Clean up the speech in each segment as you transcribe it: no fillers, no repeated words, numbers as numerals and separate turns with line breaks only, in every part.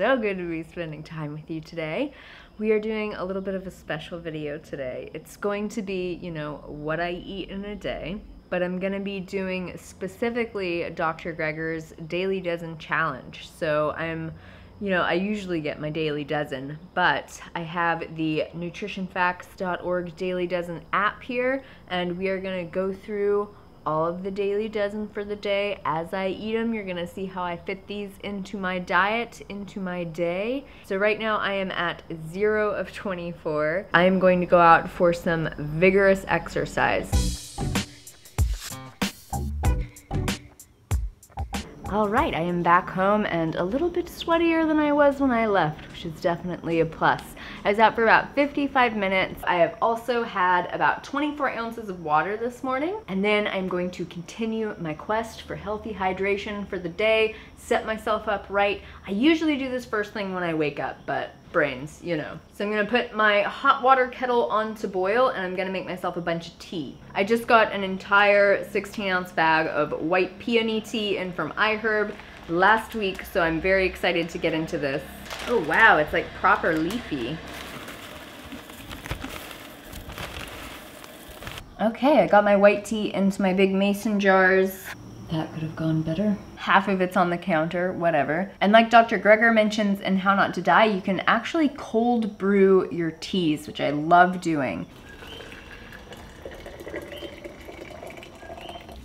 so good to be spending time with you today. We are doing a little bit of a special video today. It's going to be, what I eat in a day, but I'm gonna be doing specifically Dr. Greger's Daily Dozen Challenge. So I usually get my daily dozen, but I have the nutritionfacts.org Daily Dozen app here, and we are gonna go through all of the daily dozen for the day. As I eat them, you're gonna see how I fit these into my diet, into my day. So right now I am at 0 of 24. I am going to go out for some vigorous exercise. All right, I am back home and a little bit sweatier than I was when I left, which is definitely a plus. I was out for about 55 minutes. I have also had about 24 ounces of water this morning, and then I'm going to continue my quest for healthy hydration for the day, set myself up right. I usually do this first thing when I wake up, but brains, So I'm gonna put my hot water kettle on to boil, and I'm gonna make myself a bunch of tea. I just got an entire 16-ounce bag of white peony tea in from iHerb last week, so I'm very excited to get into this. Oh wow, it's like proper leafy. Okay, I got my white tea into my big mason jars. That could have gone better. Half of it's on the counter, whatever. And like Dr. Greger mentions in How Not to Die, you can actually cold brew your teas, which I love doing.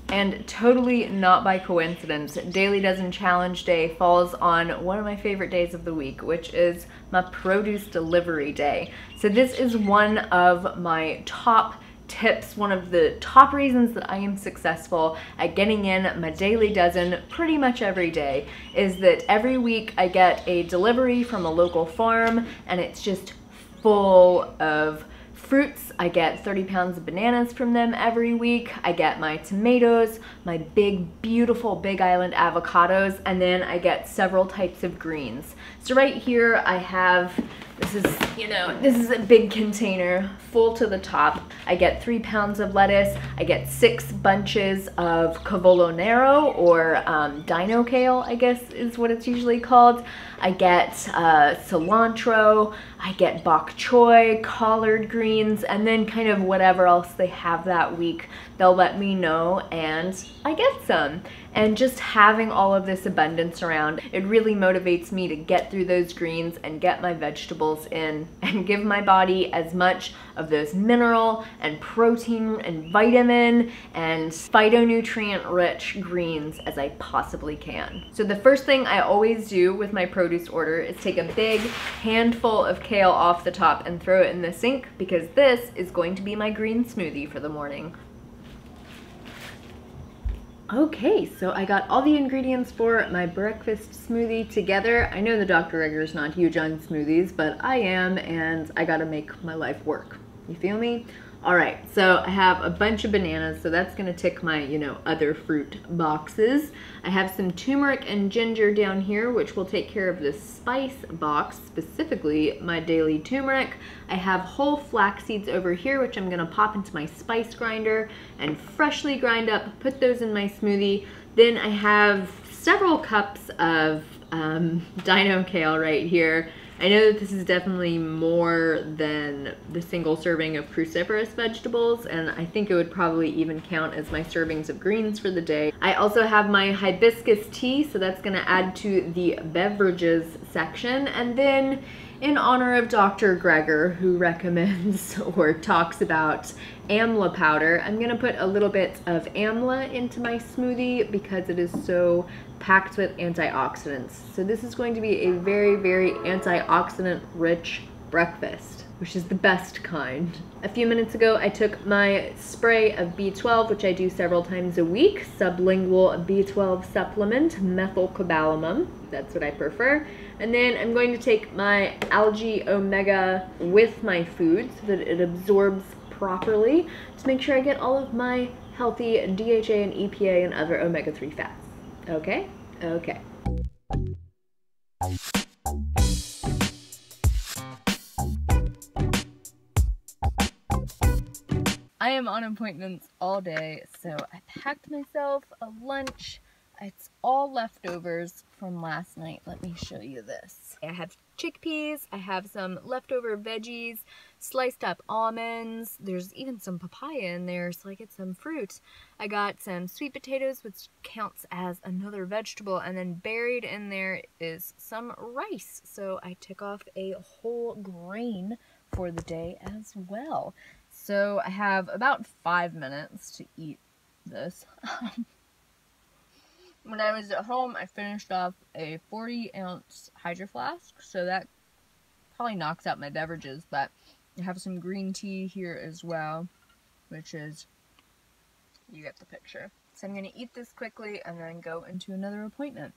And totally not by coincidence, Daily Dozen Challenge Day falls on one of my favorite days of the week, which is my produce delivery day. So this is one of my top tips, one of the top reasons that I am successful at getting in my daily dozen pretty much every day, is that every week I get a delivery from a local farm, and it's just full of fruits. I get 30 pounds of bananas from them every week. I get my tomatoes, my big, beautiful Big Island avocados, and then I get several types of greens. So right here I have, this is a big container full to the top. I get 3 pounds of lettuce. I get 6 bunches of cavolo nero, or dino kale, I guess is what it's usually called. I get cilantro. I get bok choy, collard greens, and then kind of whatever else they have that week, they'll let me know and I get some. And just having all of this abundance around, it really motivates me to get through those greens and get my vegetables in and give my body as much of those mineral and protein and vitamin and phytonutrient rich greens as I possibly can. So the first thing I always do with my produce order is take a big handful of kale off the top and throw it in the sink, because this is going to be my green smoothie for the morning. Okay, so I got all the ingredients for my breakfast smoothie together. I know the Dr. Greger's not huge on smoothies, but I am, and I gotta make my life work. You feel me? All right, so I have a bunch of bananas, so that's gonna tick my, other fruit boxes. I have some turmeric and ginger down here, which will take care of the spice box, specifically my daily turmeric. I have whole flax seeds over here, which I'm gonna pop into my spice grinder and freshly grind up, put those in my smoothie. Then I have several cups of dino kale right here. I know that this is definitely more than the single serving of cruciferous vegetables, and I think it would probably even count as my servings of greens for the day. I also have my hibiscus tea, so that's gonna add to the beverages section. And then in honor of Dr. Greger, who recommends or talks about amla powder, I'm gonna put a little bit of amla into my smoothie because it is so packed with antioxidants. So this is going to be a very, very antioxidant rich breakfast, which is the best kind. A few minutes ago, I took my spray of B12, which I do several times a week, sublingual B12 supplement, methylcobalamin, that's what I prefer. And then I'm going to take my algae omega with my food so that it absorbs properly to make sure I get all of my healthy DHA and EPA and other omega-3 fats. Okay? Okay. I am on appointments all day, so I packed myself a lunch. It's all leftovers from last night. Let me show you this. I have chickpeas, I have some leftover veggies, sliced up almonds, there's even some papaya in there, so I get some fruit. I got some sweet potatoes, which counts as another vegetable, and then buried in there is some rice. So I took off a whole grain for the day as well. So I have about 5 minutes to eat this. When I was at home, I finished off a 40-ounce Hydro Flask, so that probably knocks out my beverages, but I have some green tea here as well, which is, you get the picture. So I'm going to eat this quickly and then go into another appointment.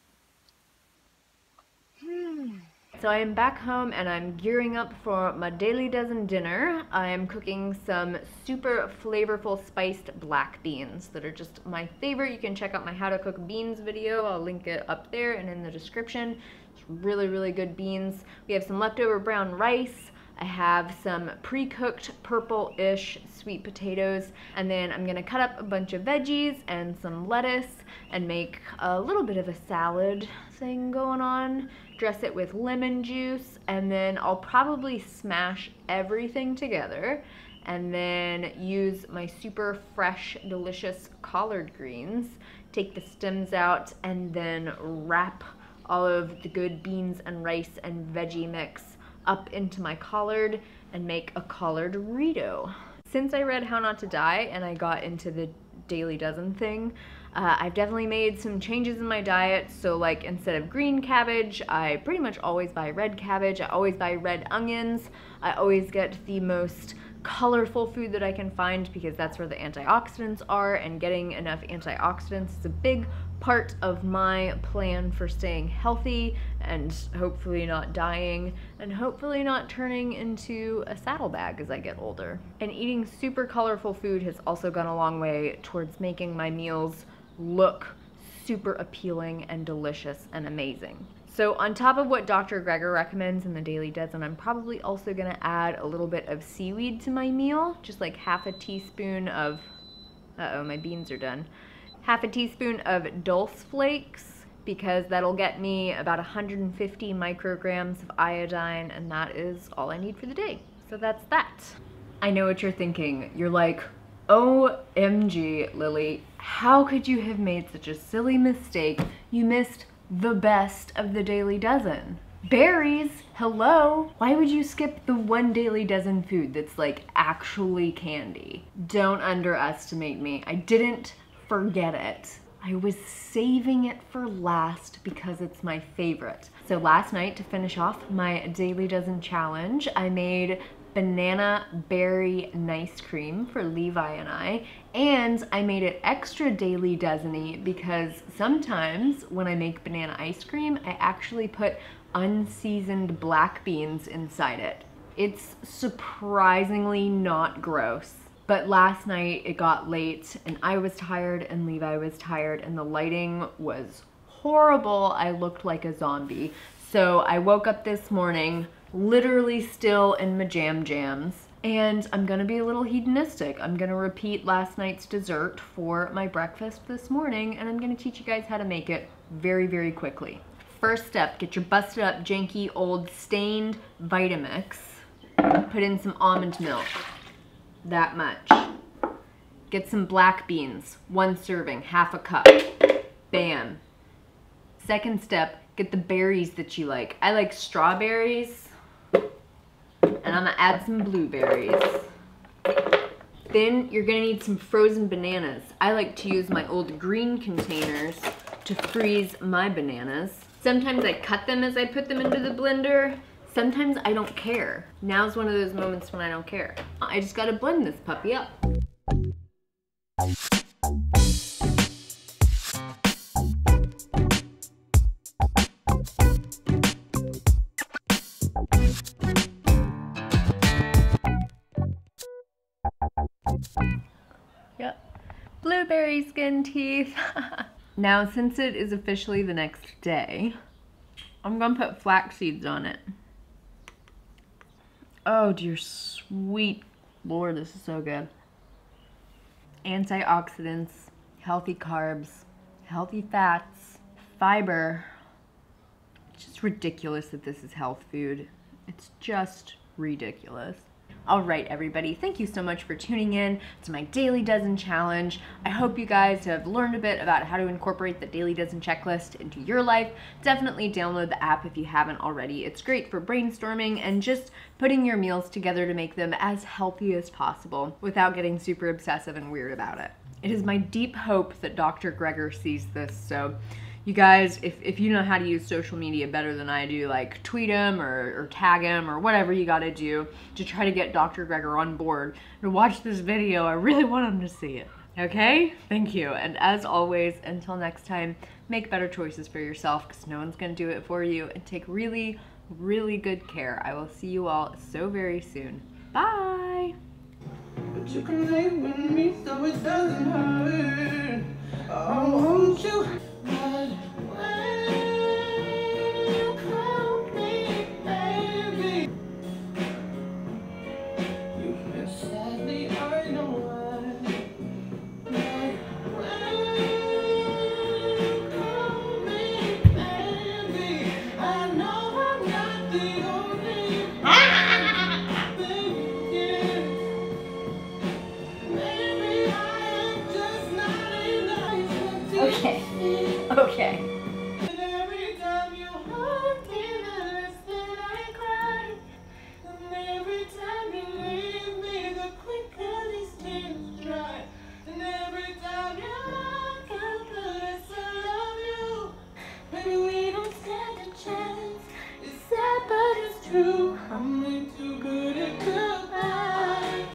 So I am back home and I'm gearing up for my Daily Dozen dinner. I am cooking some super flavorful spiced black beans that are just my favorite. You can check out my how to cook beans video. I'll link it up there and in the description. It's really, really good beans. We have some leftover brown rice. I have some pre-cooked purple-ish sweet potatoes, and then I'm gonna cut up a bunch of veggies and some lettuce and make a little bit of a salad thing going on. Dress it with lemon juice, and then I'll probably smash everything together and then use my super fresh, delicious collard greens, take the stems out, and then wrap all of the good beans and rice and veggie mix up into my collard and make a collard-rito. Since I read How Not to Die and I got into the Daily Dozen thing, I've definitely made some changes in my diet. So like instead of green cabbage, I pretty much always buy red cabbage. I always buy red onions. I always get the most colorful food that I can find because that's where the antioxidants are, and getting enough antioxidants is a big part of my plan for staying healthy and hopefully not dying and hopefully not turning into a saddlebag as I get older. And eating super colorful food has also gone a long way towards making my meals look super appealing and delicious and amazing. So on top of what Dr. Greger recommends in the Daily Dozen, I'm probably also gonna add a little bit of seaweed to my meal, just like half a teaspoon of, uh-oh, my beans are done. Half a teaspoon of dulse flakes, because that'll get me about 150 micrograms of iodine, and that is all I need for the day. So that's that. I know what you're thinking. You're like, OMG, Lily, how could you have made such a silly mistake? You missed the best of the Daily Dozen. Berries, hello? Why would you skip the one Daily Dozen food that's like actually candy? Don't underestimate me. I didn't forget it. I was saving it for last because it's my favorite. So last night, to finish off my Daily Dozen challenge, I made banana berry nice cream for Levi and I made it extra Daily Dozen-y because sometimes when I make banana ice cream, I actually put unseasoned black beans inside it. It's surprisingly not gross. But last night it got late and I was tired and Levi was tired and the lighting was horrible. I looked like a zombie. So I woke up this morning literally still in my jams, and I'm gonna be a little hedonistic. I'm gonna repeat last night's dessert for my breakfast this morning, and I'm gonna teach you guys how to make it very, very quickly. First step, get your busted up, janky, old, stained Vitamix. Put in some almond milk, that much. Get some black beans, 1 serving, half a cup. Bam. Second step, get the berries that you like. I like strawberries, and I'm gonna add some blueberries. Then you're gonna need some frozen bananas. I like to use my old green containers to freeze my bananas. Sometimes I cut them as I put them into the blender. Sometimes I don't care. Now's one of those moments when I don't care. I just gotta blend this puppy up. Yep, blueberry skin teeth. Now, since it is officially the next day, I'm gonna put flax seeds on it. Oh dear sweet Lord, this is so good. Antioxidants, healthy carbs, healthy fats, fiber. It's just ridiculous that this is health food. It's just ridiculous. All right, everybody, thank you so much for tuning in to my Daily Dozen Challenge. I hope you guys have learned a bit about how to incorporate the Daily Dozen checklist into your life. Definitely download the app if you haven't already. It's great for brainstorming and just putting your meals together to make them as healthy as possible without getting super obsessive and weird about it. It is my deep hope that Dr. Greger sees this, so you guys, if you know how to use social media better than I do, like tweet him or tag him or whatever you gotta do to try to get Dr. Greger on board to watch this video. I really want him to see it. Okay? Thank you. And as always, until next time, make better choices for yourself because no one's gonna do it for you, and take really, really good care. I will see you all so very soon. Bye! But you can live with me so it doesn't hurt. I want you.